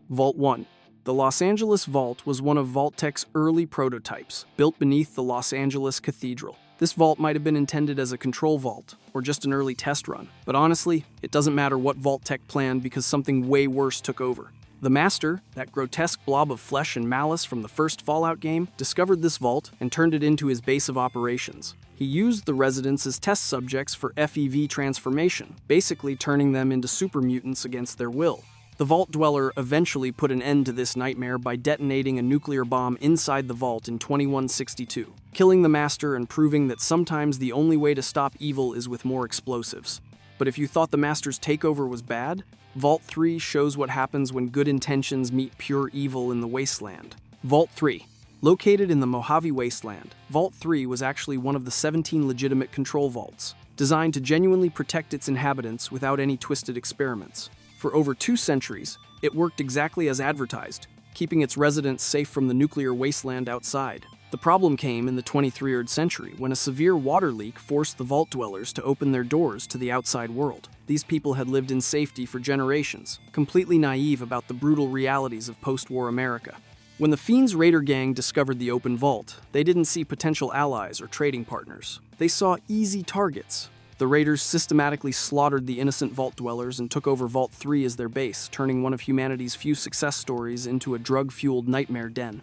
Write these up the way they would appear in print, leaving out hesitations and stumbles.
Vault 1. The Los Angeles Vault was one of Vault-Tec's early prototypes, built beneath the Los Angeles Cathedral. This vault might have been intended as a control vault, or just an early test run. But honestly, it doesn't matter what Vault-Tec planned because something way worse took over. The Master, that grotesque blob of flesh and malice from the first Fallout game, discovered this vault and turned it into his base of operations. He used the residents as test subjects for FEV transformation, basically turning them into super mutants against their will. The Vault Dweller eventually put an end to this nightmare by detonating a nuclear bomb inside the vault in 2162, killing the Master and proving that sometimes the only way to stop evil is with more explosives. But if you thought the Master's takeover was bad, Vault 3 shows what happens when good intentions meet pure evil in the wasteland. Vault 3. Located in the Mojave Wasteland, Vault 3 was actually one of the 17 legitimate control vaults, designed to genuinely protect its inhabitants without any twisted experiments. For over 2 centuries, it worked exactly as advertised, keeping its residents safe from the nuclear wasteland outside. The problem came in the 23rd century when a severe water leak forced the Vault Dwellers to open their doors to the outside world. These people had lived in safety for generations, completely naive about the brutal realities of post-war America. When the Fiends Raider gang discovered the open vault, they didn't see potential allies or trading partners. They saw easy targets. The Raiders systematically slaughtered the innocent Vault Dwellers and took over Vault 3 as their base, turning one of humanity's few success stories into a drug-fueled nightmare den.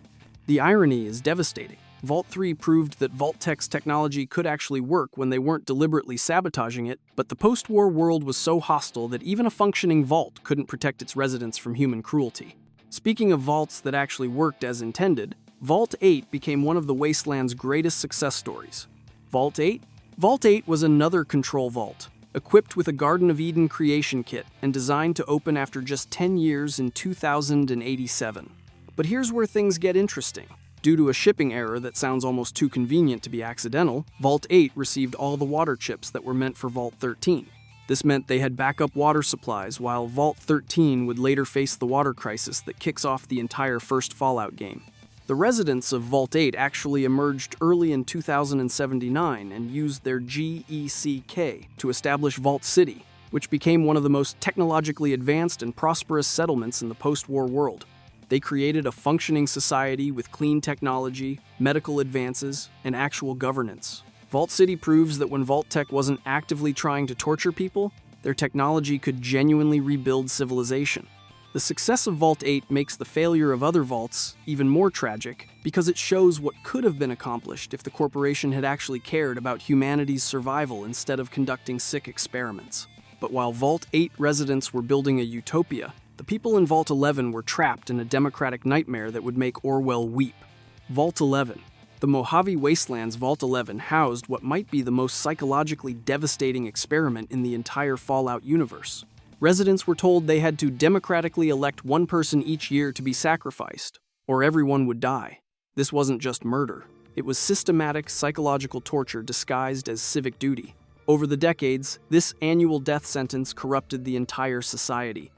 The irony is devastating. Vault 3 proved that Vault-Tec's technology could actually work when they weren't deliberately sabotaging it, but the post-war world was so hostile that even a functioning vault couldn't protect its residents from human cruelty. Speaking of vaults that actually worked as intended, Vault 8 became one of the Wasteland's greatest success stories. Vault 8? Vault 8 was another control vault, equipped with a Garden of Eden creation kit and designed to open after just 10 years in 2087. But here's where things get interesting. Due to a shipping error that sounds almost too convenient to be accidental, Vault 8 received all the water chips that were meant for Vault 13. This meant they had backup water supplies, while Vault 13 would later face the water crisis that kicks off the entire first Fallout game. The residents of Vault 8 actually emerged early in 2079 and used their GECK to establish Vault City, which became one of the most technologically advanced and prosperous settlements in the post-war world. They created a functioning society with clean technology, medical advances, and actual governance. Vault City proves that when Vault-Tec wasn't actively trying to torture people, their technology could genuinely rebuild civilization. The success of Vault 8 makes the failure of other vaults even more tragic because it shows what could have been accomplished if the corporation had actually cared about humanity's survival instead of conducting sick experiments. But while Vault 8 residents were building a utopia, the people in Vault 11 were trapped in a democratic nightmare that would make Orwell weep. Vault 11. The Mojave Wasteland's Vault 11 housed what might be the most psychologically devastating experiment in the entire Fallout universe. Residents were told they had to democratically elect one person each year to be sacrificed, or everyone would die. This wasn't just murder. It was systematic psychological torture disguised as civic duty. Over the decades, this annual death sentence corrupted the entire society.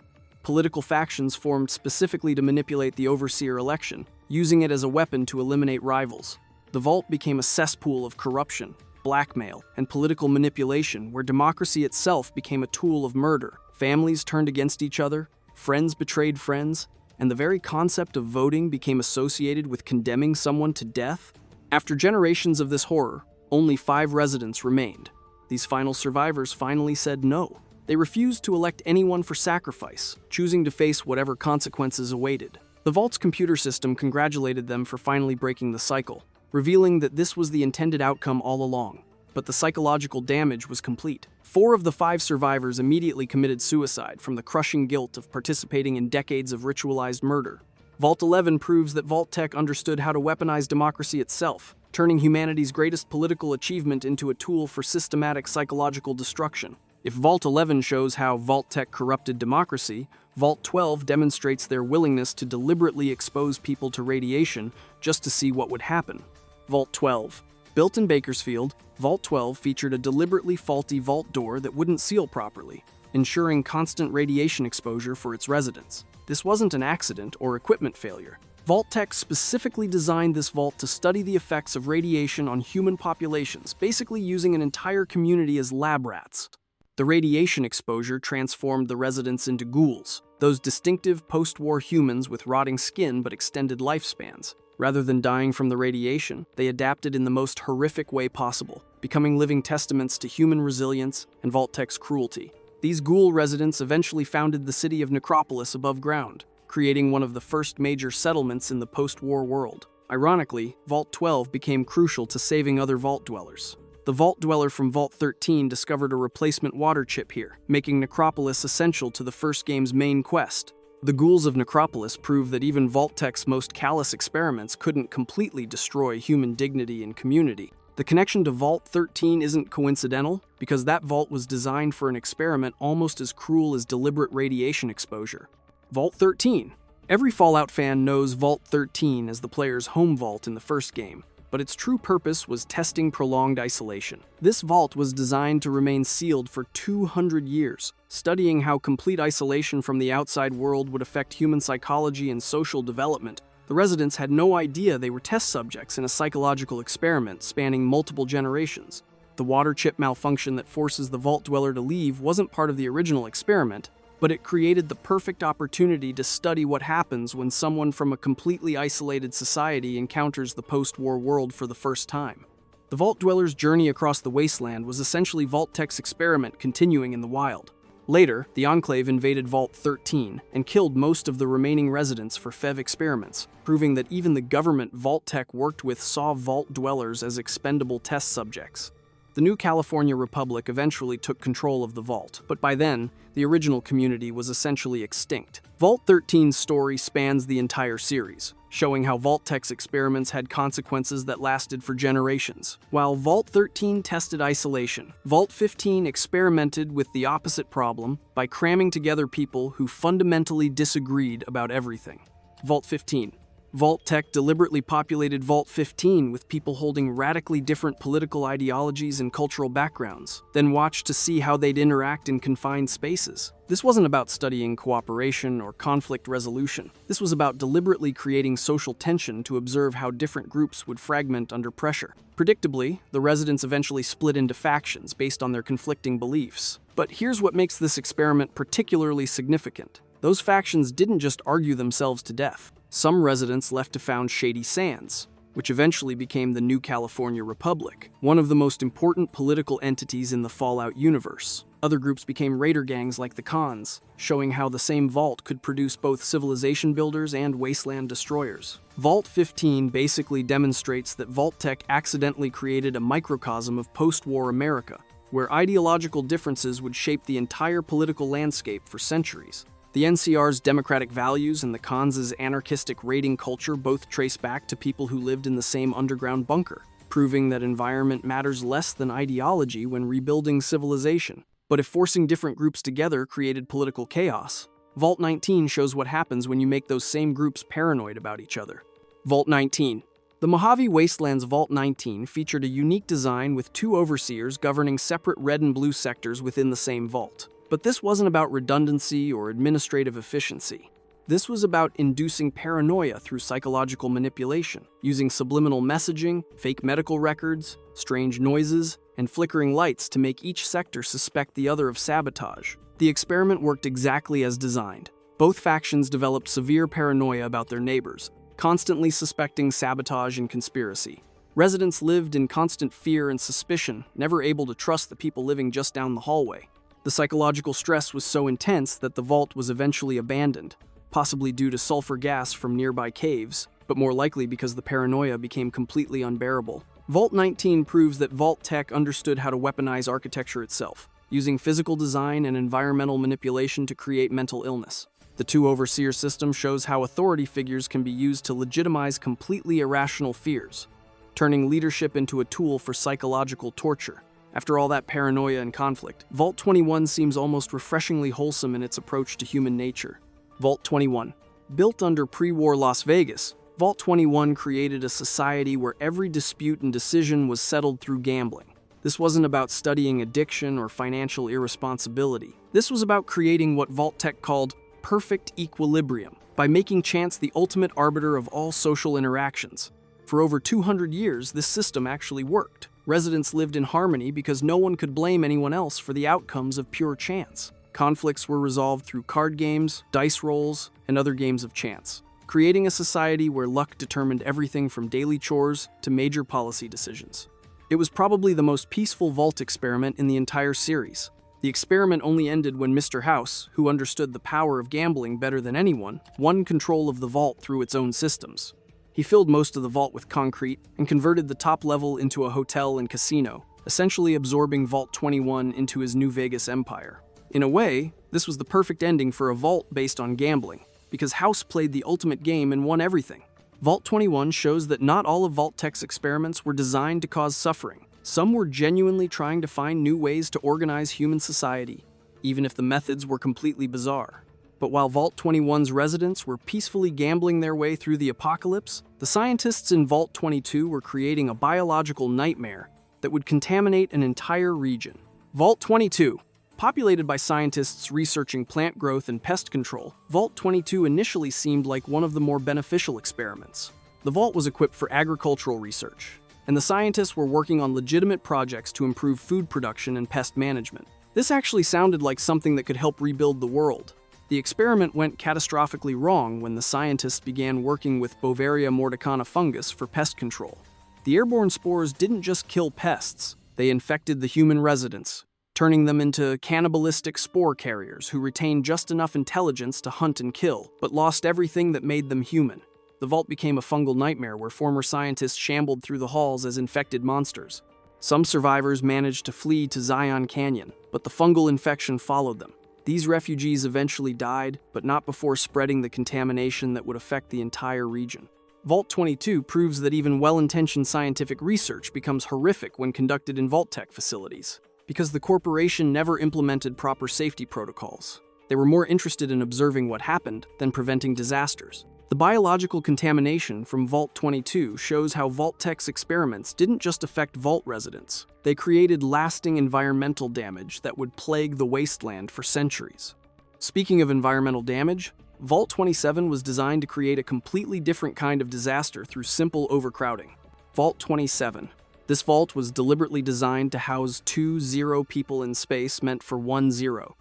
Political factions formed specifically to manipulate the Overseer election, using it as a weapon to eliminate rivals. The Vault became a cesspool of corruption, blackmail, and political manipulation where democracy itself became a tool of murder. Families turned against each other, friends betrayed friends, and the very concept of voting became associated with condemning someone to death. After generations of this horror, only 5 residents remained. These final survivors finally said no. They refused to elect anyone for sacrifice, choosing to face whatever consequences awaited. The Vault's computer system congratulated them for finally breaking the cycle, revealing that this was the intended outcome all along. But the psychological damage was complete. 4 of the 5 survivors immediately committed suicide from the crushing guilt of participating in decades of ritualized murder. Vault 11 proves that Vault-Tec understood how to weaponize democracy itself, turning humanity's greatest political achievement into a tool for systematic psychological destruction. If Vault 11 shows how Vault-Tec corrupted democracy, Vault 12 demonstrates their willingness to deliberately expose people to radiation just to see what would happen. Vault 12. Built in Bakersfield, Vault 12 featured a deliberately faulty vault door that wouldn't seal properly, ensuring constant radiation exposure for its residents. This wasn't an accident or equipment failure. Vault-Tec specifically designed this vault to study the effects of radiation on human populations, basically using an entire community as lab rats. The radiation exposure transformed the residents into ghouls, those distinctive post-war humans with rotting skin but extended lifespans. Rather than dying from the radiation, they adapted in the most horrific way possible, becoming living testaments to human resilience and Vault-Tec's cruelty. These ghoul residents eventually founded the city of Necropolis above ground, creating one of the first major settlements in the post-war world. Ironically, Vault 12 became crucial to saving other Vault dwellers. The Vault dweller from Vault 13 discovered a replacement water chip here, making Necropolis essential to the first game's main quest. The ghouls of Necropolis prove that even Vault-Tec's most callous experiments couldn't completely destroy human dignity and community. The connection to Vault 13 isn't coincidental, because that vault was designed for an experiment almost as cruel as deliberate radiation exposure. Vault 13. Every Fallout fan knows Vault 13 as the player's home vault in the first game, but its true purpose was testing prolonged isolation. This vault was designed to remain sealed for 200 years, studying how complete isolation from the outside world would affect human psychology and social development. The residents had no idea they were test subjects in a psychological experiment spanning multiple generations. The water chip malfunction that forces the Vault dweller to leave wasn't part of the original experiment, but it created the perfect opportunity to study what happens when someone from a completely isolated society encounters the post-war world for the first time. The Vault dweller's journey across the wasteland was essentially Vault-Tec's experiment continuing in the wild. Later, the Enclave invaded Vault 13 and killed most of the remaining residents for FEV experiments, proving that even the government Vault-Tec worked with saw Vault dwellers as expendable test subjects. The New California Republic eventually took control of the Vault, but by then, the original community was essentially extinct. Vault 13's story spans the entire series, showing how Vault-Tec's experiments had consequences that lasted for generations. While Vault 13 tested isolation, Vault 15 experimented with the opposite problem by cramming together people who fundamentally disagreed about everything. Vault 15. Vault-Tec deliberately populated Vault 15 with people holding radically different political ideologies and cultural backgrounds, then watched to see how they'd interact in confined spaces. This wasn't about studying cooperation or conflict resolution. This was about deliberately creating social tension to observe how different groups would fragment under pressure. Predictably, the residents eventually split into factions based on their conflicting beliefs. But here's what makes this experiment particularly significant. Those factions didn't just argue themselves to death. Some residents left to found Shady Sands, which eventually became the New California Republic, one of the most important political entities in the Fallout universe. Other groups became raider gangs like the Khans, showing how the same vault could produce both civilization builders and wasteland destroyers. Vault 15 basically demonstrates that Vault-Tec accidentally created a microcosm of post-war America, where ideological differences would shape the entire political landscape for centuries. The NCR's democratic values and the Khans' anarchistic raiding culture both trace back to people who lived in the same underground bunker, proving that environment matters less than ideology when rebuilding civilization. But if forcing different groups together created political chaos, Vault 19 shows what happens when you make those same groups paranoid about each other. Vault 19. The Mojave Wastelands Vault 19 featured a unique design with two overseers governing separate red and blue sectors within the same vault. But this wasn't about redundancy or administrative efficiency. This was about inducing paranoia through psychological manipulation, using subliminal messaging, fake medical records, strange noises, and flickering lights to make each sector suspect the other of sabotage. The experiment worked exactly as designed. Both factions developed severe paranoia about their neighbors, constantly suspecting sabotage and conspiracy. Residents lived in constant fear and suspicion, never able to trust the people living just down the hallway. The psychological stress was so intense that the vault was eventually abandoned, possibly due to sulfur gas from nearby caves, but more likely because the paranoia became completely unbearable. Vault 19 proves that Vault-Tec understood how to weaponize architecture itself, using physical design and environmental manipulation to create mental illness. The two overseer system shows how authority figures can be used to legitimize completely irrational fears, turning leadership into a tool for psychological torture. After all that paranoia and conflict, Vault 21 seems almost refreshingly wholesome in its approach to human nature. Vault 21. Built under pre-war Las Vegas, Vault 21 created a society where every dispute and decision was settled through gambling. This wasn't about studying addiction or financial irresponsibility. This was about creating what Vault-Tec called perfect equilibrium, by making chance the ultimate arbiter of all social interactions. For over 200 years, this system actually worked. Residents lived in harmony because no one could blame anyone else for the outcomes of pure chance. Conflicts were resolved through card games, dice rolls, and other games of chance, creating a society where luck determined everything from daily chores to major policy decisions. It was probably the most peaceful vault experiment in the entire series. The experiment only ended when Mr. House, who understood the power of gambling better than anyone, won control of the vault through its own systems. He filled most of the vault with concrete and converted the top level into a hotel and casino, essentially absorbing Vault 21 into his New Vegas empire. In a way, this was the perfect ending for a vault based on gambling, because House played the ultimate game and won everything. Vault 21 shows that not all of Vault-Tec's experiments were designed to cause suffering. Some were genuinely trying to find new ways to organize human society, even if the methods were completely bizarre. But while Vault 21's residents were peacefully gambling their way through the apocalypse, the scientists in Vault 22 were creating a biological nightmare that would contaminate an entire region. Vault 22. Populated by scientists researching plant growth and pest control, Vault 22 initially seemed like one of the more beneficial experiments. The vault was equipped for agricultural research, and the scientists were working on legitimate projects to improve food production and pest management. This actually sounded like something that could help rebuild the world. The experiment went catastrophically wrong when the scientists began working with Beauveria mordicana fungus for pest control. The airborne spores didn't just kill pests, they infected the human residents, turning them into cannibalistic spore carriers who retained just enough intelligence to hunt and kill, but lost everything that made them human. The vault became a fungal nightmare where former scientists shambled through the halls as infected monsters. Some survivors managed to flee to Zion Canyon, but the fungal infection followed them. These refugees eventually died, but not before spreading the contamination that would affect the entire region. Vault 22 proves that even well-intentioned scientific research becomes horrific when conducted in Vault-Tec facilities, because the corporation never implemented proper safety protocols. They were more interested in observing what happened than preventing disasters. The biological contamination from Vault 22 shows how Vault-Tec's experiments didn't just affect Vault residents. They created lasting environmental damage that would plague the wasteland for centuries. Speaking of environmental damage, Vault 27 was designed to create a completely different kind of disaster through simple overcrowding. Vault 27. This vault was deliberately designed to house 2 people in space meant for 1 0.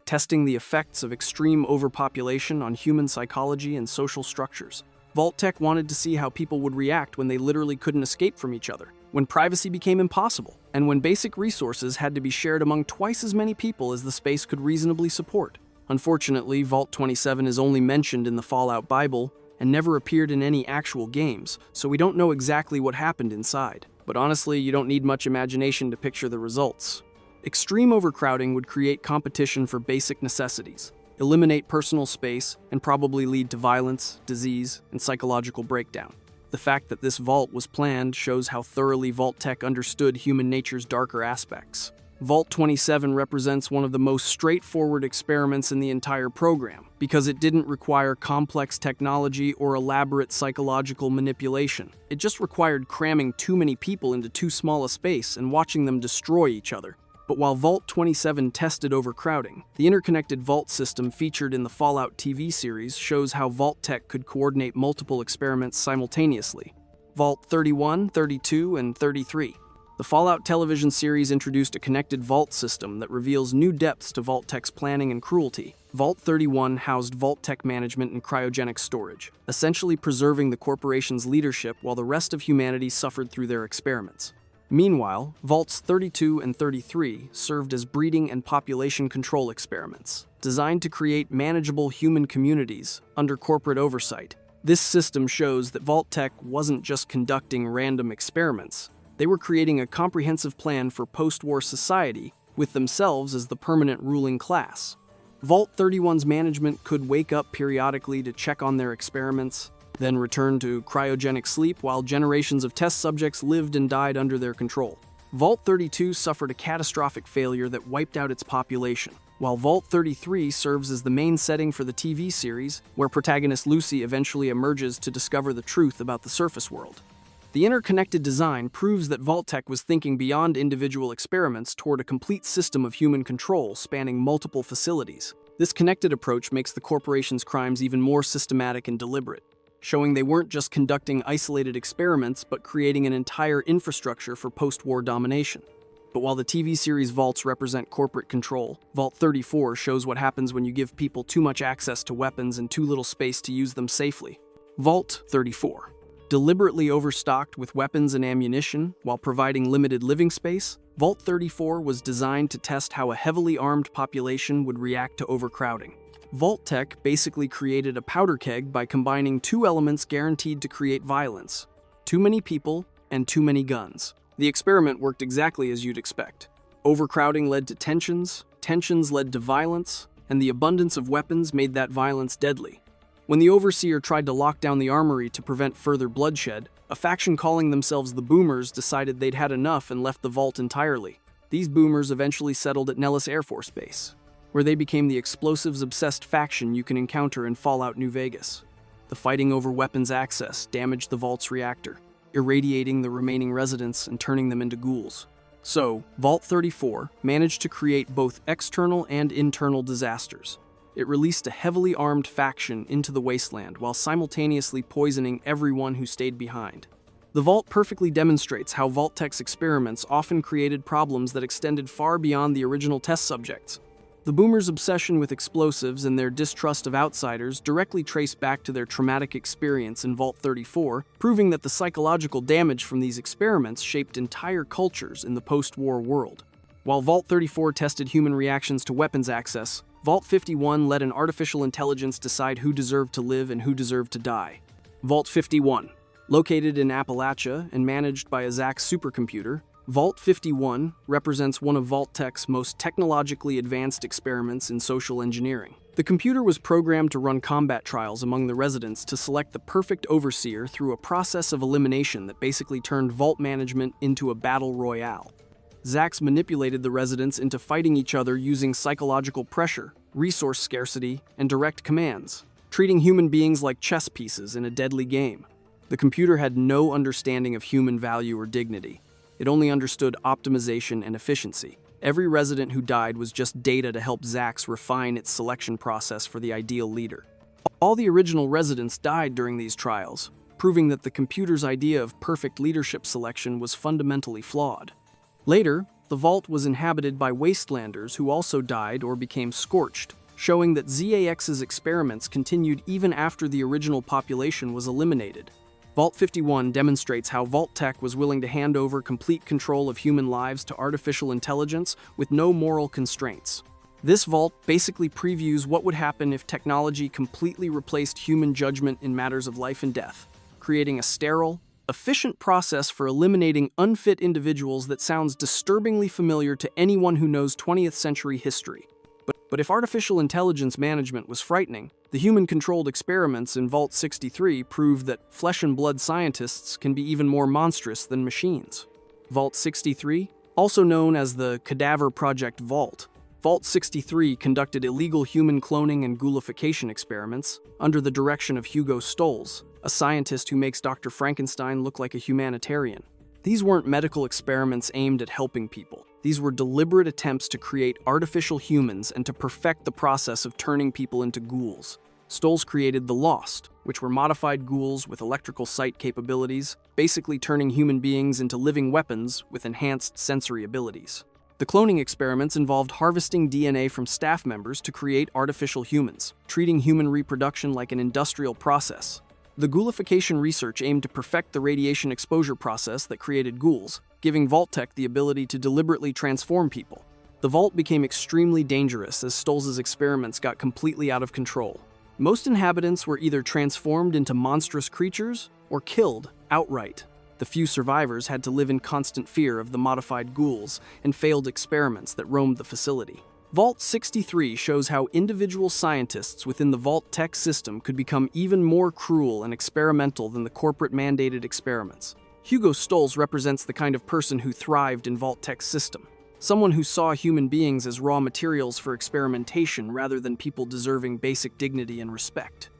Testing the effects of extreme overpopulation on human psychology and social structures. Vault-Tec wanted to see how people would react when they literally couldn't escape from each other, when privacy became impossible, and when basic resources had to be shared among twice as many people as the space could reasonably support. Unfortunately, Vault 27 is only mentioned in the Fallout Bible and never appeared in any actual games, so we don't know exactly what happened inside. But honestly, you don't need much imagination to picture the results. Extreme overcrowding would create competition for basic necessities, eliminate personal space, and probably lead to violence, disease, and psychological breakdown. The fact that this vault was planned shows how thoroughly Vault-Tec understood human nature's darker aspects. Vault 27 represents one of the most straightforward experiments in the entire program, because it didn't require complex technology or elaborate psychological manipulation. It just required cramming too many people into too small a space and watching them destroy each other. But while Vault 27 tested overcrowding, the interconnected vault system featured in the Fallout TV series shows how Vault-Tec could coordinate multiple experiments simultaneously. Vault 31, 32, and 33. The Fallout television series introduced a connected vault system that reveals new depths to Vault-Tec's planning and cruelty. Vault 31 housed Vault-Tec management and cryogenic storage, essentially preserving the corporation's leadership while the rest of humanity suffered through their experiments. Meanwhile, Vaults 32 and 33 served as breeding and population control experiments, designed to create manageable human communities under corporate oversight. This system shows that Vault-Tec wasn't just conducting random experiments. They were creating a comprehensive plan for post-war society, with themselves as the permanent ruling class. Vault 31's management could wake up periodically to check on their experiments, then return to cryogenic sleep while generations of test subjects lived and died under their control. Vault 32 suffered a catastrophic failure that wiped out its population, while Vault 33 serves as the main setting for the TV series, where protagonist Lucy eventually emerges to discover the truth about the surface world. The interconnected design proves that Vault-Tec was thinking beyond individual experiments toward a complete system of human control spanning multiple facilities. This connected approach makes the corporation's crimes even more systematic and deliberate, showing they weren't just conducting isolated experiments but creating an entire infrastructure for post-war domination. But while the TV series vaults represent corporate control, Vault 34 shows what happens when you give people too much access to weapons and too little space to use them safely. Vault 34. Deliberately overstocked with weapons and ammunition while providing limited living space, Vault 34 was designed to test how a heavily armed population would react to overcrowding. Vault-Tec basically created a powder keg by combining two elements guaranteed to create violence: too many people and too many guns. The experiment worked exactly as you'd expect. Overcrowding led to tensions, tensions led to violence, and the abundance of weapons made that violence deadly. When the Overseer tried to lock down the armory to prevent further bloodshed, a faction calling themselves the Boomers decided they'd had enough and left the vault entirely. These Boomers eventually settled at Nellis Air Force Base, where they became the explosives-obsessed faction you can encounter in Fallout New Vegas. The fighting over weapons access damaged the vault's reactor, irradiating the remaining residents and turning them into ghouls. So, Vault 34 managed to create both external and internal disasters. It released a heavily armed faction into the wasteland while simultaneously poisoning everyone who stayed behind. The Vault perfectly demonstrates how Vault-Tec's experiments often created problems that extended far beyond the original test subjects. The Boomers' obsession with explosives and their distrust of outsiders directly trace back to their traumatic experience in Vault 34, proving that the psychological damage from these experiments shaped entire cultures in the post-war world. While Vault 34 tested human reactions to weapons access, Vault 51 let an artificial intelligence decide who deserved to live and who deserved to die. Vault 51. Located in Appalachia and managed by a Zax supercomputer, Vault 51 represents one of Vault-Tec's most technologically advanced experiments in social engineering. The computer was programmed to run combat trials among the residents to select the perfect overseer through a process of elimination that basically turned Vault management into a battle royale. Zax manipulated the residents into fighting each other using psychological pressure, resource scarcity, and direct commands, treating human beings like chess pieces in a deadly game. The computer had no understanding of human value or dignity. It only understood optimization and efficiency. Every resident who died was just data to help Zax refine its selection process for the ideal leader. All the original residents died during these trials, proving that the computer's idea of perfect leadership selection was fundamentally flawed. Later, the vault was inhabited by wastelanders who also died or became scorched, showing that ZAX's experiments continued even after the original population was eliminated. Vault 51 demonstrates how Vault-Tec was willing to hand over complete control of human lives to artificial intelligence with no moral constraints. This vault basically previews what would happen if technology completely replaced human judgment in matters of life and death, creating a sterile, efficient process for eliminating unfit individuals that sounds disturbingly familiar to anyone who knows 20th century history. But if artificial intelligence management was frightening, the human-controlled experiments in Vault 63 proved that flesh and blood scientists can be even more monstrous than machines. Vault 63, also known as the Cadaver Project Vault, Vault 63 conducted illegal human cloning and ghoulification experiments under the direction of Hugo Stolz, a scientist who makes Dr. Frankenstein look like a humanitarian. These weren't medical experiments aimed at helping people. These were deliberate attempts to create artificial humans and to perfect the process of turning people into ghouls. Stolz created the Lost, which were modified ghouls with electrical sight capabilities, basically turning human beings into living weapons with enhanced sensory abilities. The cloning experiments involved harvesting DNA from staff members to create artificial humans, treating human reproduction like an industrial process. The ghoulification research aimed to perfect the radiation exposure process that created ghouls, giving Vault-Tec the ability to deliberately transform people. The Vault became extremely dangerous as Stolz's experiments got completely out of control. Most inhabitants were either transformed into monstrous creatures or killed outright. The few survivors had to live in constant fear of the modified ghouls and failed experiments that roamed the facility. Vault 63 shows how individual scientists within the Vault-Tec system could become even more cruel and experimental than the corporate-mandated experiments. Hugo Stolz represents the kind of person who thrived in Vault-Tec's system. Someone who saw human beings as raw materials for experimentation rather than people deserving basic dignity and respect.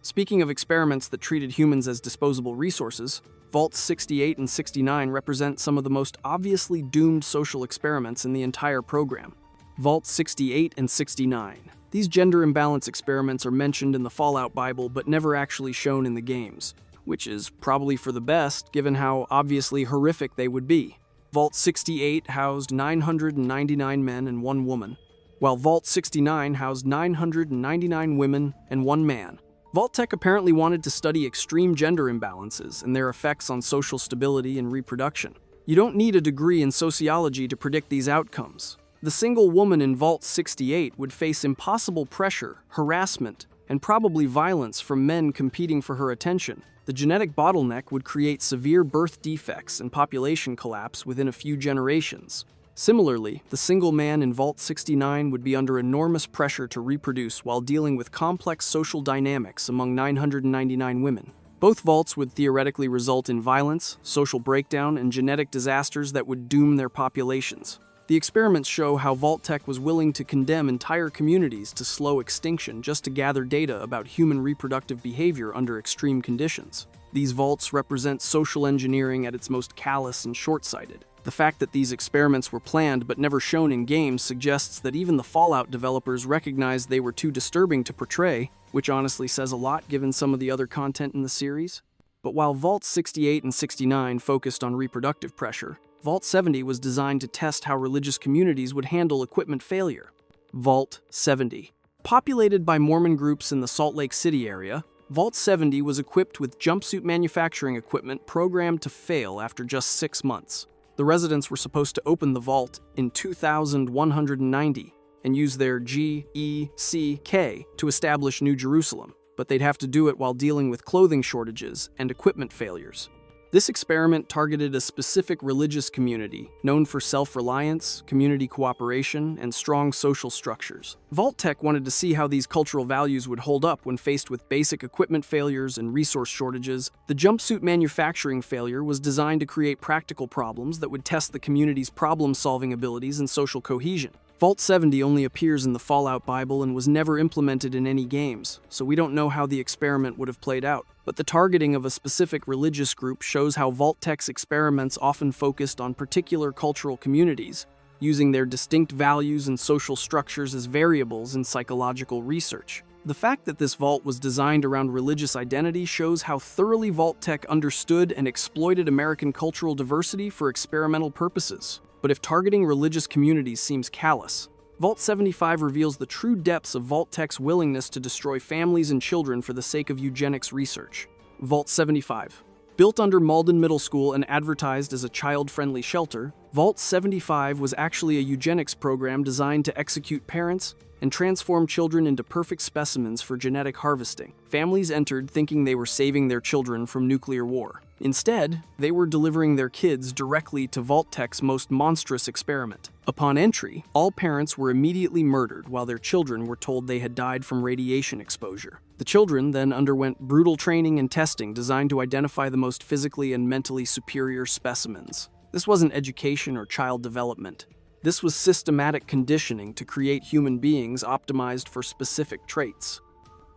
Speaking of experiments that treated humans as disposable resources, Vaults 68 and 69 represent some of the most obviously doomed social experiments in the entire program. Vault 68 and 69. These gender imbalance experiments are mentioned in the Fallout Bible but never actually shown in the games, which is probably for the best given how obviously horrific they would be. Vault 68 housed 999 men and 1 woman, while Vault 69 housed 999 women and 1 man. Vault-Tec apparently wanted to study extreme gender imbalances and their effects on social stability and reproduction. You don't need a degree in sociology to predict these outcomes. The single woman in Vault 68 would face impossible pressure, harassment, and probably violence from men competing for her attention. The genetic bottleneck would create severe birth defects and population collapse within a few generations. Similarly, the single man in Vault 69 would be under enormous pressure to reproduce while dealing with complex social dynamics among 999 women. Both vaults would theoretically result in violence, social breakdown, and genetic disasters that would doom their populations. The experiments show how Vault-Tec was willing to condemn entire communities to slow extinction just to gather data about human reproductive behavior under extreme conditions. These vaults represent social engineering at its most callous and short-sighted. The fact that these experiments were planned but never shown in games suggests that even the Fallout developers recognized they were too disturbing to portray, which honestly says a lot given some of the other content in the series. But while Vault 68 and 69 focused on reproductive pressure, Vault 70 was designed to test how religious communities would handle equipment failure. Vault 70. Populated by Mormon groups in the Salt Lake City area, Vault 70 was equipped with jumpsuit manufacturing equipment programmed to fail after just 6 months. The residents were supposed to open the vault in 2190 and use their GECK to establish New Jerusalem, but they'd have to do it while dealing with clothing shortages and equipment failures. This experiment targeted a specific religious community known for self-reliance, community cooperation, and strong social structures. Vault-Tec wanted to see how these cultural values would hold up when faced with basic equipment failures and resource shortages. The jumpsuit manufacturing failure was designed to create practical problems that would test the community's problem-solving abilities and social cohesion. Vault 70 only appears in the Fallout Bible and was never implemented in any games, so we don't know how the experiment would have played out. But the targeting of a specific religious group shows how Vault-Tec's experiments often focused on particular cultural communities, using their distinct values and social structures as variables in psychological research. The fact that this vault was designed around religious identity shows how thoroughly Vault-Tec understood and exploited American cultural diversity for experimental purposes. But if targeting religious communities seems callous, Vault 75 reveals the true depths of Vault-Tec's willingness to destroy families and children for the sake of eugenics research. Vault 75. Built under Malden Middle School and advertised as a child-friendly shelter, Vault 75 was actually a eugenics program designed to execute parents and transform children into perfect specimens for genetic harvesting. Families entered thinking they were saving their children from nuclear war. Instead, they were delivering their kids directly to Vault-Tec's most monstrous experiment. Upon entry, all parents were immediately murdered while their children were told they had died from radiation exposure. The children then underwent brutal training and testing designed to identify the most physically and mentally superior specimens. This wasn't education or child development. This was systematic conditioning to create human beings optimized for specific traits.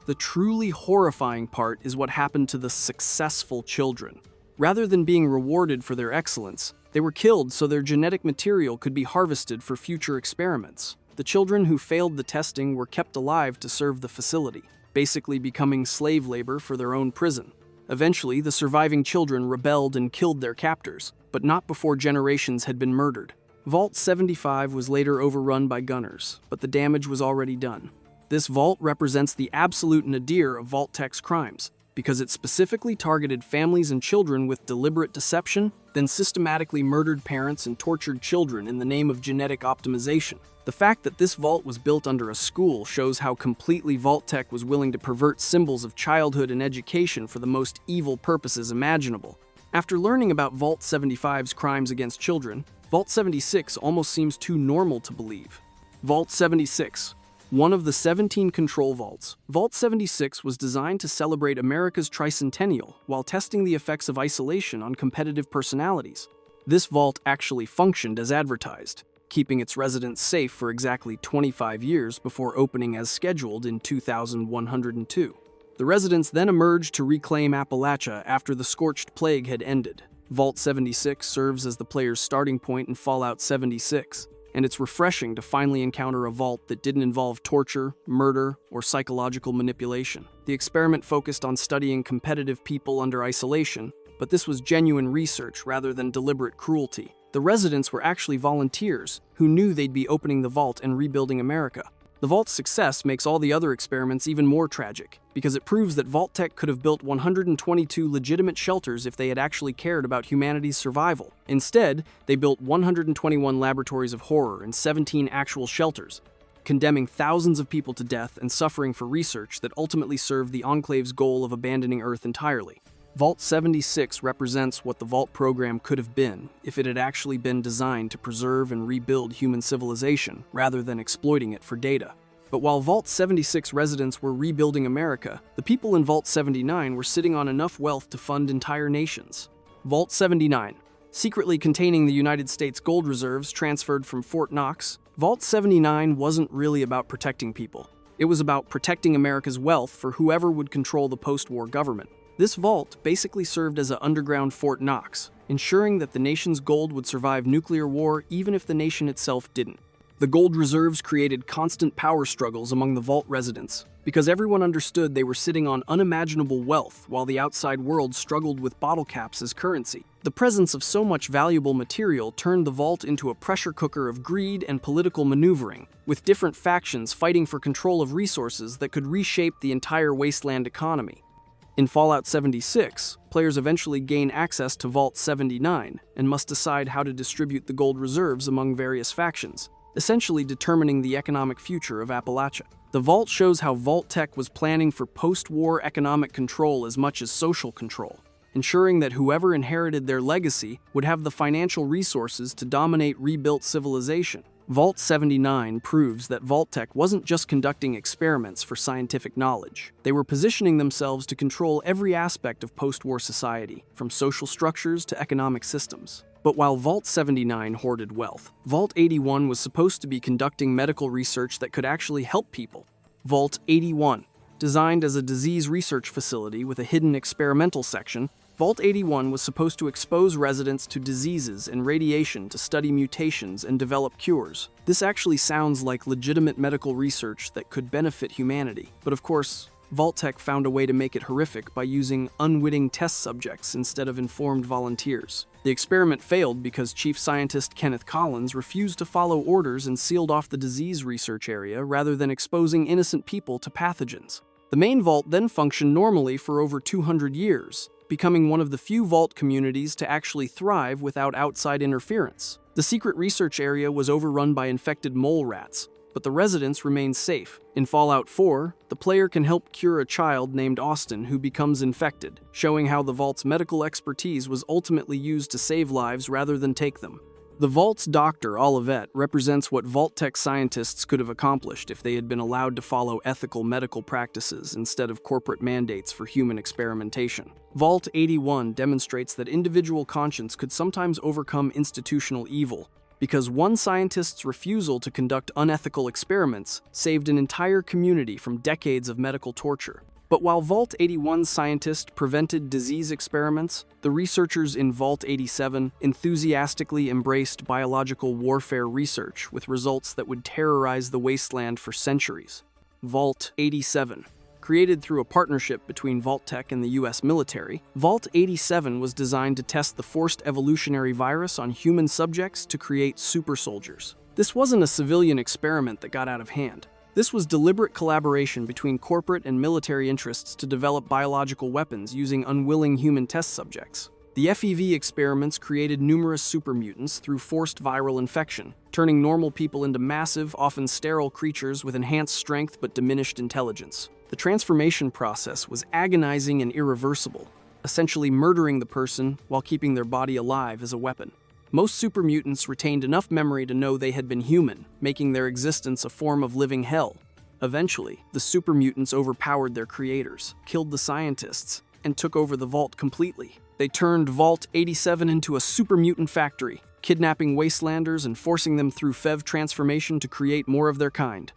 The truly horrifying part is what happened to the successful children. Rather than being rewarded for their excellence, they were killed so their genetic material could be harvested for future experiments. The children who failed the testing were kept alive to serve the facility, basically becoming slave labor for their own prison. Eventually, the surviving children rebelled and killed their captors, but not before generations had been murdered. Vault 75 was later overrun by gunners, but the damage was already done. This vault represents the absolute nadir of Vault-Tec's crimes, because it specifically targeted families and children with deliberate deception, then systematically murdered parents and tortured children in the name of genetic optimization. The fact that this vault was built under a school shows how completely Vault-Tec was willing to pervert symbols of childhood and education for the most evil purposes imaginable. After learning about Vault 75's crimes against children, Vault 76 almost seems too normal to believe. Vault 76. One of the 17 control vaults, Vault 76 was designed to celebrate America's tricentennial while testing the effects of isolation on competitive personalities. This vault actually functioned as advertised, keeping its residents safe for exactly 25 years before opening as scheduled in 2102. The residents then emerged to reclaim Appalachia after the Scorched Plague had ended. Vault 76 serves as the player's starting point in Fallout 76. And it's refreshing to finally encounter a vault that didn't involve torture, murder, or psychological manipulation. The experiment focused on studying competitive people under isolation, but this was genuine research rather than deliberate cruelty. The residents were actually volunteers who knew they'd be opening the vault and rebuilding America. The vault's success makes all the other experiments even more tragic, because it proves that Vault-Tec could have built 122 legitimate shelters if they had actually cared about humanity's survival. Instead, they built 121 laboratories of horror and 17 actual shelters, condemning thousands of people to death and suffering for research that ultimately served the Enclave's goal of abandoning Earth entirely. Vault 76 represents what the Vault program could have been if it had actually been designed to preserve and rebuild human civilization rather than exploiting it for data. But while Vault 76 residents were rebuilding America, the people in Vault 79 were sitting on enough wealth to fund entire nations. Vault 79, secretly containing the United States gold reserves transferred from Fort Knox, Vault 79 wasn't really about protecting people. It was about protecting America's wealth for whoever would control the post-war government. This vault basically served as an underground Fort Knox, ensuring that the nation's gold would survive nuclear war even if the nation itself didn't. The gold reserves created constant power struggles among the vault residents, because everyone understood they were sitting on unimaginable wealth while the outside world struggled with bottle caps as currency. The presence of so much valuable material turned the vault into a pressure cooker of greed and political maneuvering, with different factions fighting for control of resources that could reshape the entire wasteland economy. In Fallout 76, players eventually gain access to Vault 79 and must decide how to distribute the gold reserves among various factions, essentially determining the economic future of Appalachia. The Vault shows how Vault-Tec was planning for post-war economic control as much as social control, ensuring that whoever inherited their legacy would have the financial resources to dominate rebuilt civilization. Vault 79 proves that Vault-Tec wasn't just conducting experiments for scientific knowledge. They were positioning themselves to control every aspect of post-war society, from social structures to economic systems. But while Vault 79 hoarded wealth, Vault 81 was supposed to be conducting medical research that could actually help people. Vault 81, designed as a disease research facility with a hidden experimental section, Vault 81 was supposed to expose residents to diseases and radiation to study mutations and develop cures. This actually sounds like legitimate medical research that could benefit humanity. But of course, Vault-Tec found a way to make it horrific by using unwitting test subjects instead of informed volunteers. The experiment failed because Chief Scientist Kenneth Collins refused to follow orders and sealed off the disease research area rather than exposing innocent people to pathogens. The main vault then functioned normally for over 200 years, becoming one of the few vault communities to actually thrive without outside interference. The secret research area was overrun by infected mole rats, but the residents remained safe. In Fallout 4, the player can help cure a child named Austin who becomes infected, showing how the vault's medical expertise was ultimately used to save lives rather than take them. The vault's doctor, Olivet, represents what Vault-Tec scientists could have accomplished if they had been allowed to follow ethical medical practices instead of corporate mandates for human experimentation. Vault 81 demonstrates that individual conscience could sometimes overcome institutional evil, because one scientist's refusal to conduct unethical experiments saved an entire community from decades of medical torture. But while Vault 81's scientists prevented disease experiments, the researchers in Vault 87 enthusiastically embraced biological warfare research with results that would terrorize the wasteland for centuries. Vault 87. Created through a partnership between Vault-Tec and the US military, Vault 87 was designed to test the forced evolutionary virus on human subjects to create super soldiers. This wasn't a civilian experiment that got out of hand. This was deliberate collaboration between corporate and military interests to develop biological weapons using unwilling human test subjects. The FEV experiments created numerous super mutants through forced viral infection, turning normal people into massive, often sterile creatures with enhanced strength but diminished intelligence. The transformation process was agonizing and irreversible, essentially murdering the person while keeping their body alive as a weapon. Most super mutants retained enough memory to know they had been human, making their existence a form of living hell. Eventually, the super mutants overpowered their creators, killed the scientists, and took over the vault completely. They turned Vault 87 into a super mutant factory, kidnapping wastelanders and forcing them through FEV transformation to create more of their kind.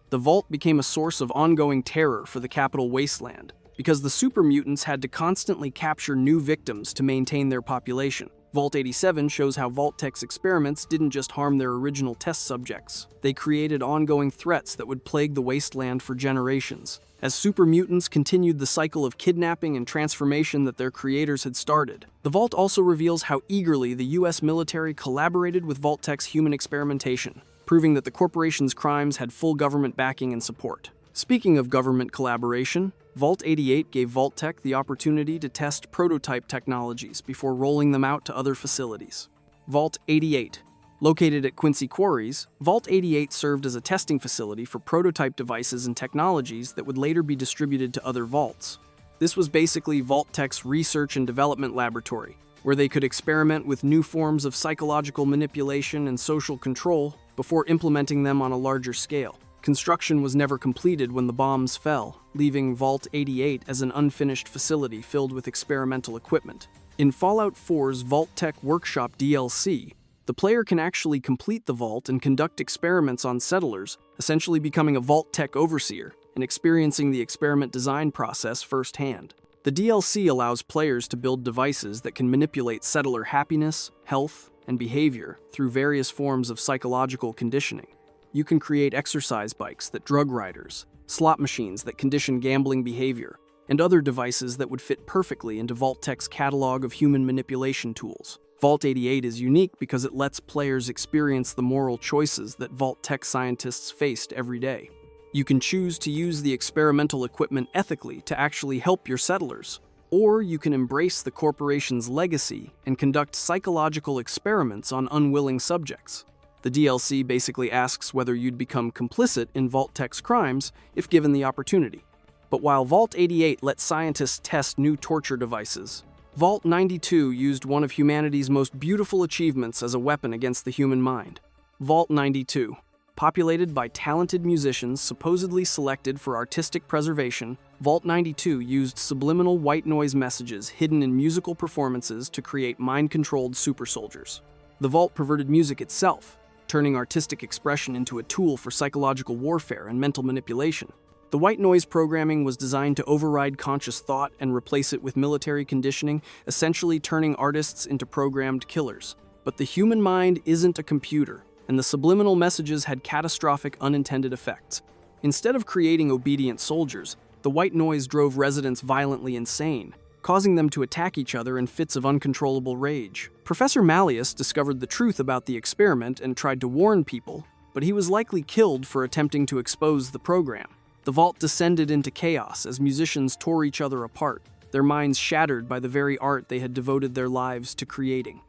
The vault became a source of ongoing terror for the capital wasteland, because the super mutants had to constantly capture new victims to maintain their population. Vault 87 shows how Vault-Tec's experiments didn't just harm their original test subjects. They created ongoing threats that would plague the wasteland for generations, as super mutants continued the cycle of kidnapping and transformation that their creators had started. The Vault also reveals how eagerly the US military collaborated with Vault-Tec's human experimentation, proving that the corporation's crimes had full government backing and support. Speaking of government collaboration, Vault 88 gave Vault-Tec the opportunity to test prototype technologies before rolling them out to other facilities. Vault 88. Located at Quincy Quarries, Vault 88 served as a testing facility for prototype devices and technologies that would later be distributed to other vaults. This was basically Vault-Tec's research and development laboratory, where they could experiment with new forms of psychological manipulation and social control before implementing them on a larger scale. Construction was never completed when the bombs fell, leaving Vault 88 as an unfinished facility filled with experimental equipment. In Fallout 4's Vault-Tec Workshop DLC, the player can actually complete the vault and conduct experiments on settlers, essentially becoming a Vault-Tec overseer and experiencing the experiment design process firsthand. The DLC allows players to build devices that can manipulate settler happiness, health, and behavior through various forms of psychological conditioning. You can create exercise bikes that drug riders, slot machines that condition gambling behavior, and other devices that would fit perfectly into Vault-Tec's catalog of human manipulation tools. Vault 88 is unique because it lets players experience the moral choices that Vault-Tec scientists faced every day. You can choose to use the experimental equipment ethically to actually help your settlers, or you can embrace the corporation's legacy and conduct psychological experiments on unwilling subjects. The DLC basically asks whether you'd become complicit in Vault-Tec's crimes if given the opportunity. But while Vault 88 let scientists test new torture devices, Vault 92 used one of humanity's most beautiful achievements as a weapon against the human mind. Vault 92. Populated by talented musicians supposedly selected for artistic preservation, Vault 92 used subliminal white noise messages hidden in musical performances to create mind-controlled super soldiers. The Vault perverted music itself, turning artistic expression into a tool for psychological warfare and mental manipulation. The white noise programming was designed to override conscious thought and replace it with military conditioning, essentially turning artists into programmed killers. But the human mind isn't a computer, and the subliminal messages had catastrophic unintended effects. Instead of creating obedient soldiers, the white noise drove residents violently insane, causing them to attack each other in fits of uncontrollable rage. Professor Malleus discovered the truth about the experiment and tried to warn people, but he was likely killed for attempting to expose the program. The Vault descended into chaos as musicians tore each other apart, their minds shattered by the very art they had devoted their lives to creating.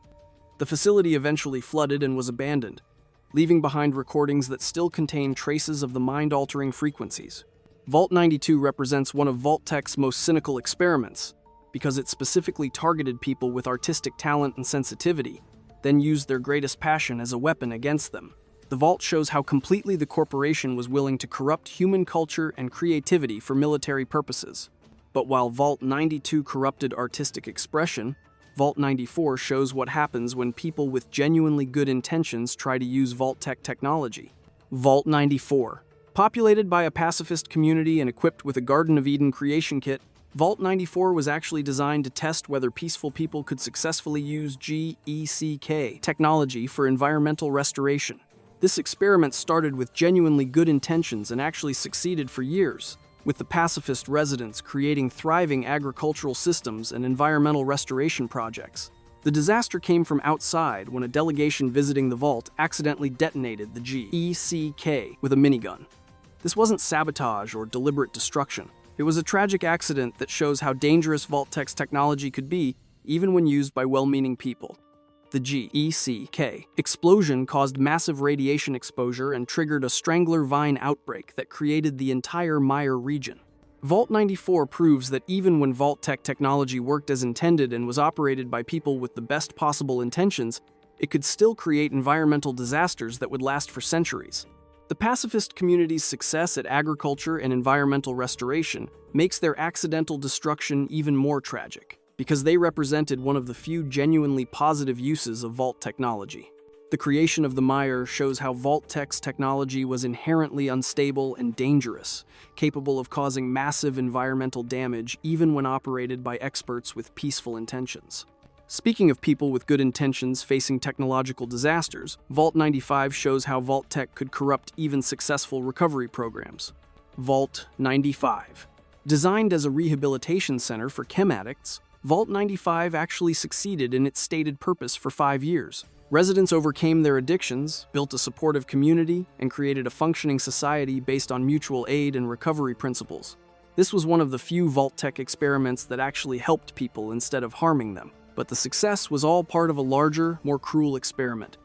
The facility eventually flooded and was abandoned, leaving behind recordings that still contain traces of the mind-altering frequencies. Vault 92 represents one of Vault-Tec's most cynical experiments, because it specifically targeted people with artistic talent and sensitivity, then used their greatest passion as a weapon against them. The Vault shows how completely the corporation was willing to corrupt human culture and creativity for military purposes. But while Vault 92 corrupted artistic expression, Vault 94 shows what happens when people with genuinely good intentions try to use Vault-Tec technology. Vault 94. Populated by a pacifist community and equipped with a Garden of Eden creation kit, Vault 94 was actually designed to test whether peaceful people could successfully use GECK technology for environmental restoration. This experiment started with genuinely good intentions and actually succeeded for years, with the pacifist residents creating thriving agricultural systems and environmental restoration projects. The disaster came from outside when a delegation visiting the Vault accidentally detonated the GECK with a minigun. This wasn't sabotage or deliberate destruction. It was a tragic accident that shows how dangerous Vault-Tec's technology could be, even when used by well-meaning people. The GECK explosion caused massive radiation exposure and triggered a strangler vine outbreak that created the entire Mire region. Vault 94 proves that even when Vault-Tec technology worked as intended and was operated by people with the best possible intentions, it could still create environmental disasters that would last for centuries. The pacifist community's success at agriculture and environmental restoration makes their accidental destruction even more tragic, because they represented one of the few genuinely positive uses of Vault technology. The creation of the Mire shows how Vault-Tec's technology was inherently unstable and dangerous, capable of causing massive environmental damage even when operated by experts with peaceful intentions. Speaking of people with good intentions facing technological disasters, Vault 95 shows how Vault-Tec could corrupt even successful recovery programs. Vault 95. Designed as a rehabilitation center for chem addicts, Vault 95 actually succeeded in its stated purpose for 5 years. Residents overcame their addictions, built a supportive community, and created a functioning society based on mutual aid and recovery principles. This was one of the few Vault-Tec experiments that actually helped people instead of harming them. But the success was all part of a larger, more cruel experiment.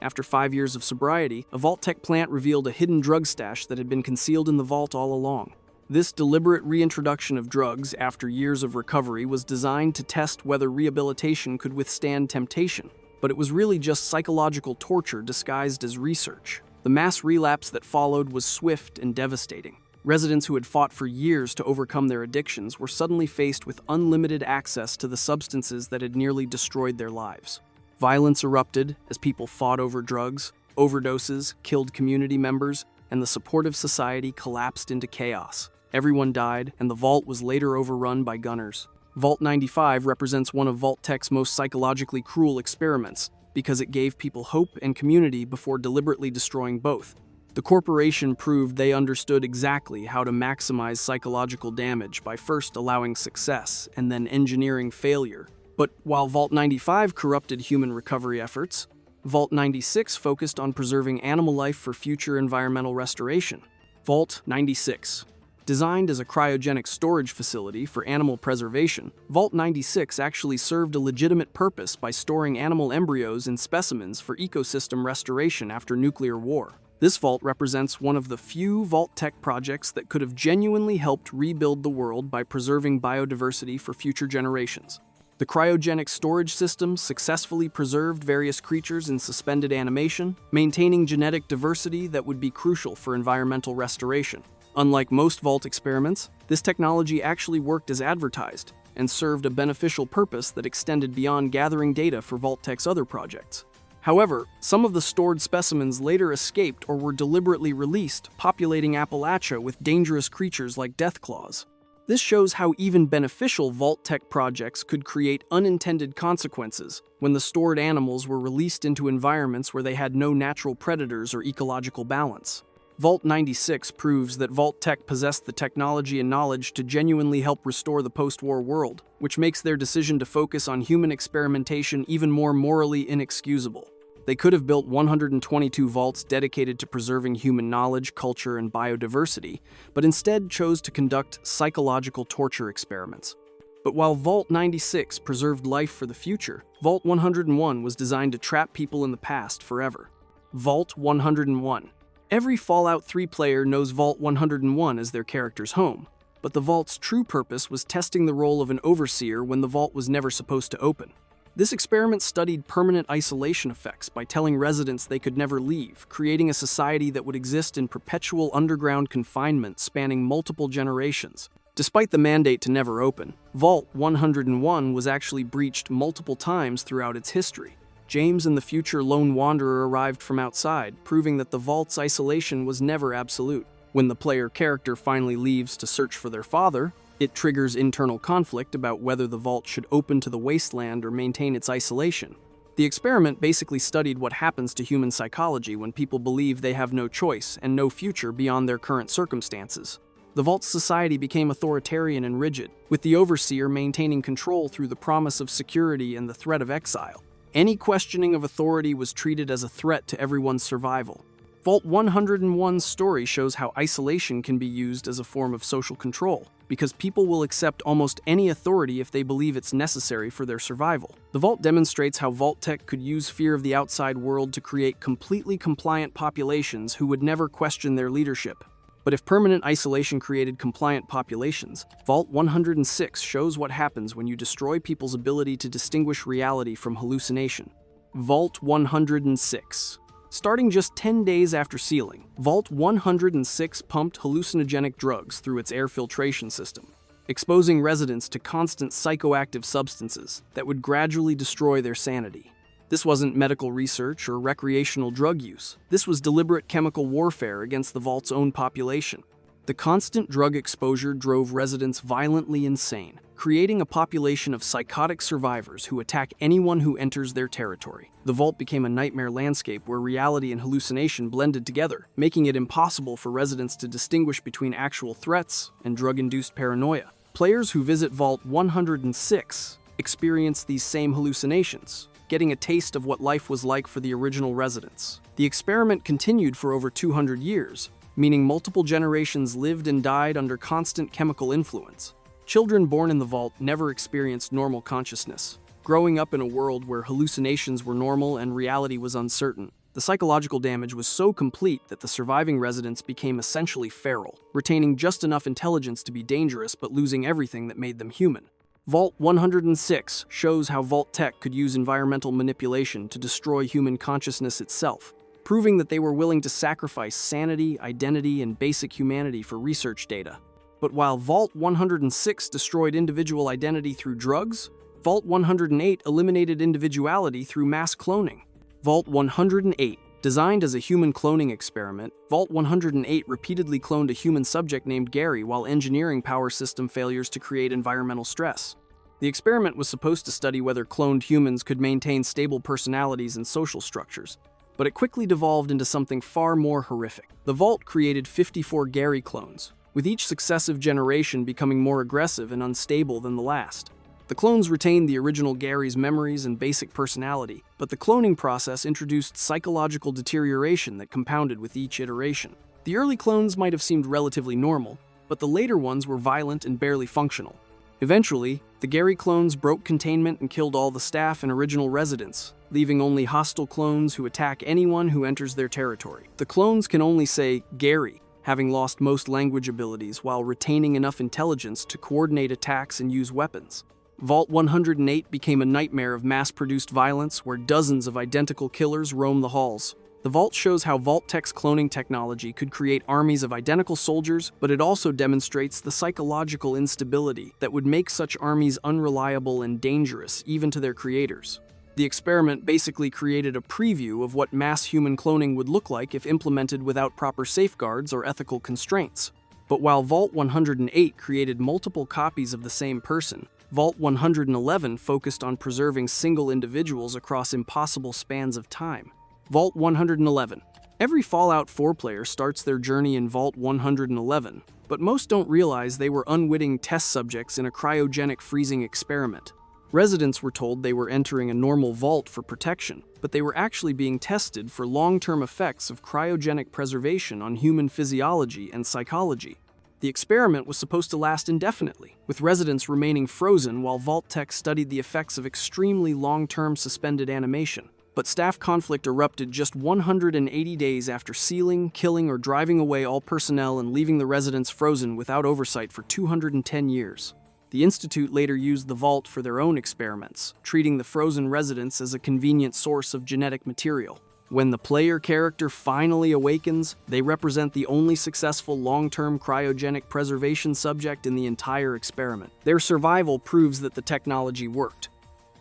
After 5 years of sobriety, a Vault-Tec plant revealed a hidden drug stash that had been concealed in the vault all along. This deliberate reintroduction of drugs after years of recovery was designed to test whether rehabilitation could withstand temptation. But it was really just psychological torture disguised as research. The mass relapse that followed was swift and devastating. Residents who had fought for years to overcome their addictions were suddenly faced with unlimited access to the substances that had nearly destroyed their lives. Violence erupted as people fought over drugs, overdoses killed community members, and the supportive society collapsed into chaos. Everyone died, and the vault was later overrun by gunners. Vault 95 represents one of Vault-Tec's most psychologically cruel experiments because it gave people hope and community before deliberately destroying both. The corporation proved they understood exactly how to maximize psychological damage by first allowing success and then engineering failure. But while Vault 95 corrupted human recovery efforts, Vault 96 focused on preserving animal life for future environmental restoration. Vault 96. Designed as a cryogenic storage facility for animal preservation, Vault 96 actually served a legitimate purpose by storing animal embryos and specimens for ecosystem restoration after nuclear war. This vault represents one of the few Vault-Tec projects that could have genuinely helped rebuild the world by preserving biodiversity for future generations. The cryogenic storage system successfully preserved various creatures in suspended animation, maintaining genetic diversity that would be crucial for environmental restoration. Unlike most Vault experiments, this technology actually worked as advertised and served a beneficial purpose that extended beyond gathering data for Vault-Tec's other projects. However, some of the stored specimens later escaped or were deliberately released, populating Appalachia with dangerous creatures like deathclaws. This shows how even beneficial Vault-Tec projects could create unintended consequences when the stored animals were released into environments where they had no natural predators or ecological balance. Vault 96 proves that Vault-Tec possessed the technology and knowledge to genuinely help restore the post-war world, which makes their decision to focus on human experimentation even more morally inexcusable. They could have built 122 vaults dedicated to preserving human knowledge, culture, and biodiversity, but instead chose to conduct psychological torture experiments. But while Vault 96 preserved life for the future, Vault 101 was designed to trap people in the past forever. Vault 101. Every Fallout 3 player knows Vault 101 as their character's home, but the vault's true purpose was testing the role of an overseer when the vault was never supposed to open. This experiment studied permanent isolation effects by telling residents they could never leave, creating a society that would exist in perpetual underground confinement spanning multiple generations. Despite the mandate to never open, Vault 101 was actually breached multiple times throughout its history. James and the future lone wanderer arrived from outside, proving that the vault's isolation was never absolute. When the player character finally leaves to search for their father, it triggers internal conflict about whether the vault should open to the wasteland or maintain its isolation. The experiment basically studied what happens to human psychology when people believe they have no choice and no future beyond their current circumstances. The vault's society became authoritarian and rigid, with the overseer maintaining control through the promise of security and the threat of exile. Any questioning of authority was treated as a threat to everyone's survival. Vault 101's story shows how isolation can be used as a form of social control, because people will accept almost any authority if they believe it's necessary for their survival. The Vault demonstrates how Vault-Tec could use fear of the outside world to create completely compliant populations who would never question their leadership. But if permanent isolation created compliant populations, Vault 106 shows what happens when you destroy people's ability to distinguish reality from hallucination. Vault 106. Starting just 10 days after sealing, Vault 106 pumped hallucinogenic drugs through its air filtration system, exposing residents to constant psychoactive substances that would gradually destroy their sanity. This wasn't medical research or recreational drug use. This was deliberate chemical warfare against the Vault's own population. The constant drug exposure drove residents violently insane, creating a population of psychotic survivors who attack anyone who enters their territory. The vault became a nightmare landscape where reality and hallucination blended together, making it impossible for residents to distinguish between actual threats and drug-induced paranoia. Players who visit Vault 106 experience these same hallucinations, getting a taste of what life was like for the original residents. The experiment continued for over 200 years, meaning multiple generations lived and died under constant chemical influence. Children born in the vault never experienced normal consciousness, growing up in a world where hallucinations were normal and reality was uncertain. The psychological damage was so complete that the surviving residents became essentially feral, retaining just enough intelligence to be dangerous but losing everything that made them human. Vault 106 shows how Vault-Tec could use environmental manipulation to destroy human consciousness itself, proving that they were willing to sacrifice sanity, identity, and basic humanity for research data. But while Vault 106 destroyed individual identity through drugs, Vault 108 eliminated individuality through mass cloning. Vault 108, designed as a human cloning experiment, Vault 108 repeatedly cloned a human subject named Gary while engineering power system failures to create environmental stress. The experiment was supposed to study whether cloned humans could maintain stable personalities and social structures, but it quickly devolved into something far more horrific. The Vault created 54 Gary clones, with each successive generation becoming more aggressive and unstable than the last. The clones retained the original Gary's memories and basic personality, but the cloning process introduced psychological deterioration that compounded with each iteration. The early clones might have seemed relatively normal, but the later ones were violent and barely functional. Eventually, the Gary clones broke containment and killed all the staff and original residents, leaving only hostile clones who attack anyone who enters their territory. The clones can only say Gary, having lost most language abilities while retaining enough intelligence to coordinate attacks and use weapons. Vault 108 became a nightmare of mass-produced violence where dozens of identical killers roam the halls. The Vault shows how Vault-Tec's cloning technology could create armies of identical soldiers, but it also demonstrates the psychological instability that would make such armies unreliable and dangerous even to their creators. The experiment basically created a preview of what mass human cloning would look like if implemented without proper safeguards or ethical constraints. But while Vault 108 created multiple copies of the same person, Vault 111 focused on preserving single individuals across impossible spans of time. Vault 111. Every Fallout 4 player starts their journey in Vault 111, but most don't realize they were unwitting test subjects in a cryogenic freezing experiment. Residents were told they were entering a normal vault for protection, but they were actually being tested for long-term effects of cryogenic preservation on human physiology and psychology. The experiment was supposed to last indefinitely, with residents remaining frozen while Vault-Tec studied the effects of extremely long-term suspended animation. But staff conflict erupted just 180 days after sealing, killing, or driving away all personnel and leaving the residents frozen without oversight for 210 years. The Institute later used the Vault for their own experiments, treating the frozen residents as a convenient source of genetic material. When the player character finally awakens, they represent the only successful long-term cryogenic preservation subject in the entire experiment. Their survival proves that the technology worked,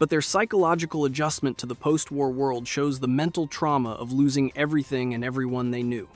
but their psychological adjustment to the post-war world shows the mental trauma of losing everything and everyone they knew.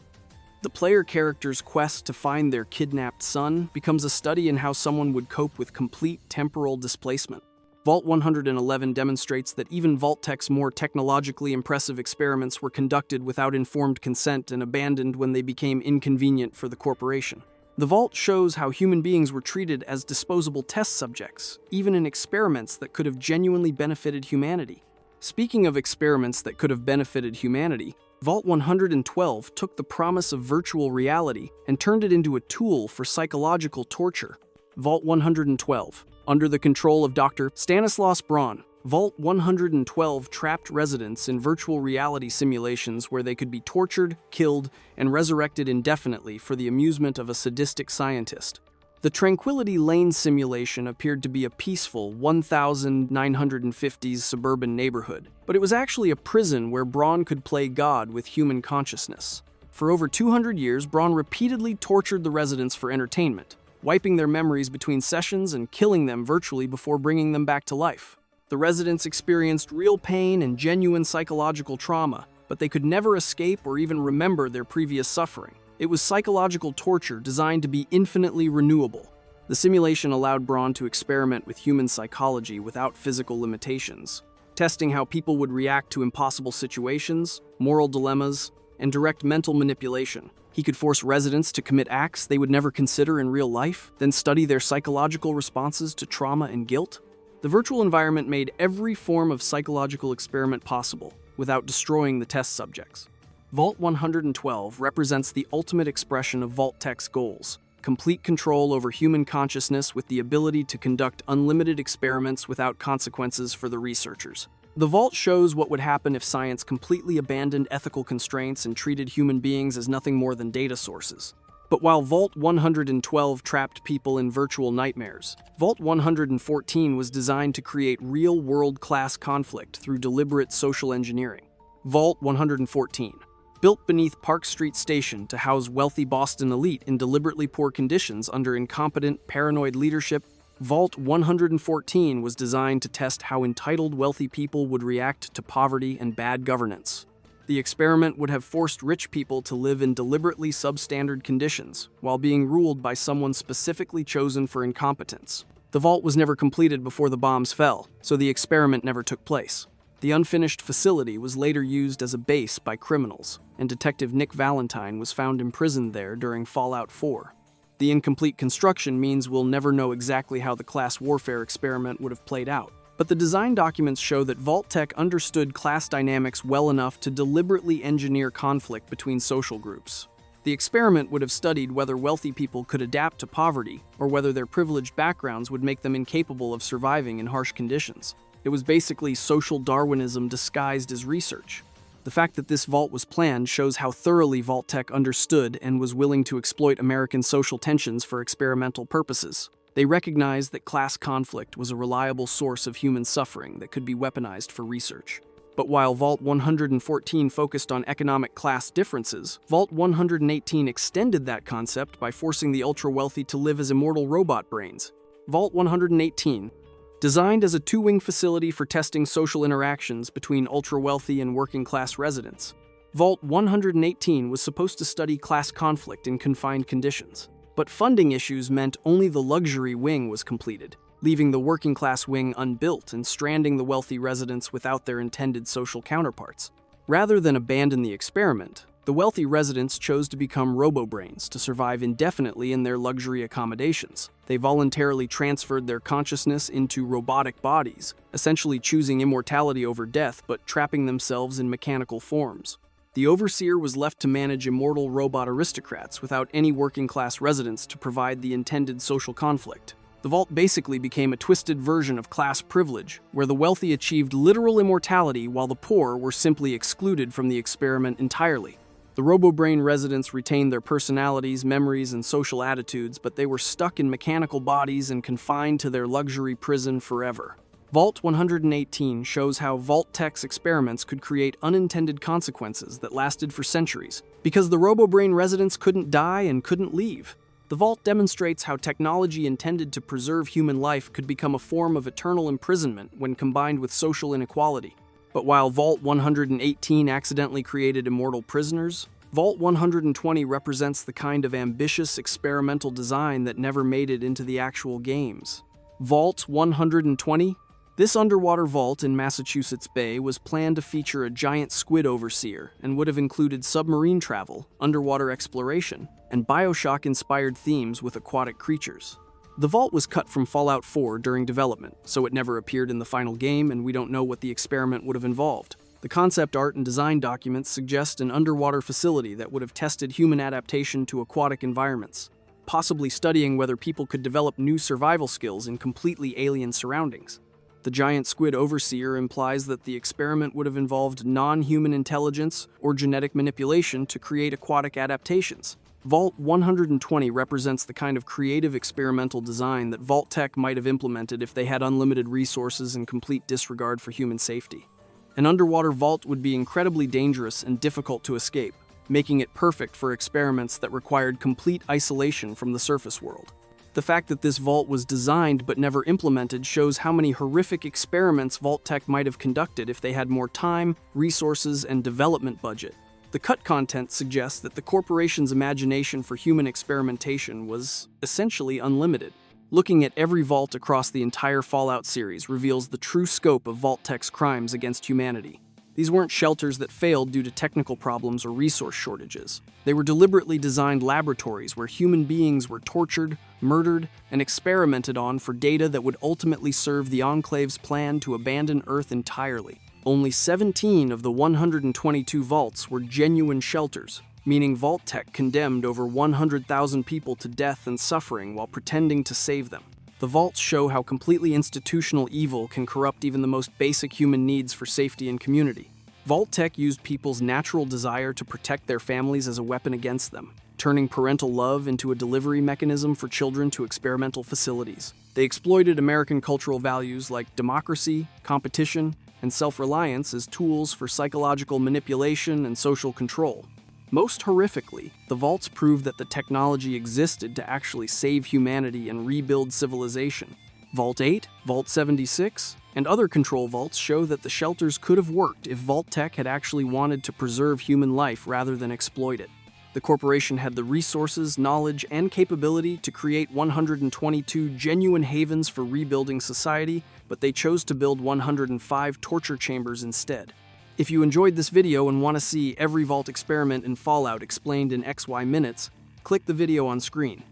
The player character's quest to find their kidnapped son becomes a study in how someone would cope with complete temporal displacement. Vault 111 demonstrates that even Vault-Tec's more technologically impressive experiments were conducted without informed consent and abandoned when they became inconvenient for the corporation. The Vault shows how human beings were treated as disposable test subjects, even in experiments that could have genuinely benefited humanity. Speaking of experiments that could have benefited humanity, Vault 112 took the promise of virtual reality and turned it into a tool for psychological torture. Vault 112. Under the control of Dr. Stanislaus Braun, Vault 112 trapped residents in virtual reality simulations where they could be tortured, killed, and resurrected indefinitely for the amusement of a sadistic scientist. The Tranquility Lane simulation appeared to be a peaceful 1950s suburban neighborhood, but it was actually a prison where Braun could play God with human consciousness. For over 200 years, Braun repeatedly tortured the residents for entertainment, wiping their memories between sessions and killing them virtually before bringing them back to life. The residents experienced real pain and genuine psychological trauma, but they could never escape or even remember their previous suffering. It was psychological torture designed to be infinitely renewable. The simulation allowed Braun to experiment with human psychology without physical limitations, testing how people would react to impossible situations, moral dilemmas, and direct mental manipulation. He could force residents to commit acts they would never consider in real life, then study their psychological responses to trauma and guilt. The virtual environment made every form of psychological experiment possible, without destroying the test subjects. Vault 112 represents the ultimate expression of Vault-Tec's goals: complete control over human consciousness with the ability to conduct unlimited experiments without consequences for the researchers. The Vault shows what would happen if science completely abandoned ethical constraints and treated human beings as nothing more than data sources. But while Vault 112 trapped people in virtual nightmares, Vault 114 was designed to create real world-class conflict through deliberate social engineering. Vault 114. Built beneath Park Street Station to house wealthy Boston elite in deliberately poor conditions under incompetent, paranoid leadership, Vault 114 was designed to test how entitled wealthy people would react to poverty and bad governance. The experiment would have forced rich people to live in deliberately substandard conditions, while being ruled by someone specifically chosen for incompetence. The vault was never completed before the bombs fell, so the experiment never took place. The unfinished facility was later used as a base by criminals, and Detective Nick Valentine was found imprisoned there during Fallout 4. The incomplete construction means we'll never know exactly how the class warfare experiment would have played out. But the design documents show that Vault-Tec understood class dynamics well enough to deliberately engineer conflict between social groups. The experiment would have studied whether wealthy people could adapt to poverty, or whether their privileged backgrounds would make them incapable of surviving in harsh conditions. It was basically social Darwinism disguised as research. The fact that this vault was planned shows how thoroughly Vault-Tec understood and was willing to exploit American social tensions for experimental purposes. They recognized that class conflict was a reliable source of human suffering that could be weaponized for research. But while Vault 114 focused on economic class differences, Vault 118 extended that concept by forcing the ultra-wealthy to live as immortal robot brains. Vault 118, designed as a two-wing facility for testing social interactions between ultra-wealthy and working-class residents, Vault 118 was supposed to study class conflict in confined conditions. But funding issues meant only the luxury wing was completed, leaving the working-class wing unbuilt and stranding the wealthy residents without their intended social counterparts. Rather than abandon the experiment, the wealthy residents chose to become robo-brains to survive indefinitely in their luxury accommodations. They voluntarily transferred their consciousness into robotic bodies, essentially choosing immortality over death but trapping themselves in mechanical forms. The Overseer was left to manage immortal robot aristocrats without any working-class residents to provide the intended social conflict. The Vault basically became a twisted version of class privilege, where the wealthy achieved literal immortality while the poor were simply excluded from the experiment entirely. The RoboBrain residents retained their personalities, memories, and social attitudes, but they were stuck in mechanical bodies and confined to their luxury prison forever. Vault 118 shows how Vault-Tec's experiments could create unintended consequences that lasted for centuries, because the RoboBrain residents couldn't die and couldn't leave. The Vault demonstrates how technology intended to preserve human life could become a form of eternal imprisonment when combined with social inequality. But while Vault 118 accidentally created immortal prisoners, Vault 120 represents the kind of ambitious experimental design that never made it into the actual games. Vault 120? This underwater vault in Massachusetts Bay was planned to feature a giant squid overseer and would have included submarine travel, underwater exploration, and Bioshock-inspired themes with aquatic creatures. The vault was cut from Fallout 4 during development, so it never appeared in the final game and we don't know what the experiment would have involved. The concept art and design documents suggest an underwater facility that would have tested human adaptation to aquatic environments, possibly studying whether people could develop new survival skills in completely alien surroundings. The giant squid overseer implies that the experiment would have involved non-human intelligence or genetic manipulation to create aquatic adaptations. Vault 120 represents the kind of creative experimental design that Vault-Tec might have implemented if they had unlimited resources and complete disregard for human safety. An underwater vault would be incredibly dangerous and difficult to escape, making it perfect for experiments that required complete isolation from the surface world. The fact that this vault was designed but never implemented shows how many horrific experiments Vault-Tec might have conducted if they had more time, resources, and development budget. The cut content suggests that the corporation's imagination for human experimentation was essentially unlimited. Looking at every vault across the entire Fallout series reveals the true scope of Vault-Tec's crimes against humanity. These weren't shelters that failed due to technical problems or resource shortages. They were deliberately designed laboratories where human beings were tortured, murdered, and experimented on for data that would ultimately serve the Enclave's plan to abandon Earth entirely. Only 17 of the 122 vaults were genuine shelters, meaning Vault-Tec condemned over 100,000 people to death and suffering while pretending to save them. The vaults show how completely institutional evil can corrupt even the most basic human needs for safety and community. Vault-Tec used people's natural desire to protect their families as a weapon against them, turning parental love into a delivery mechanism for children to experimental facilities. They exploited American cultural values like democracy, competition, and self-reliance as tools for psychological manipulation and social control. Most horrifically, the vaults prove that the technology existed to actually save humanity and rebuild civilization. Vault 8, Vault 76, and other control vaults show that the shelters could have worked if Vault-Tec had actually wanted to preserve human life rather than exploit it. The corporation had the resources, knowledge, and capability to create 122 genuine havens for rebuilding society, but they chose to build 105 torture chambers instead. If you enjoyed this video and want to see every vault experiment in Fallout explained in XY minutes, click the video on screen.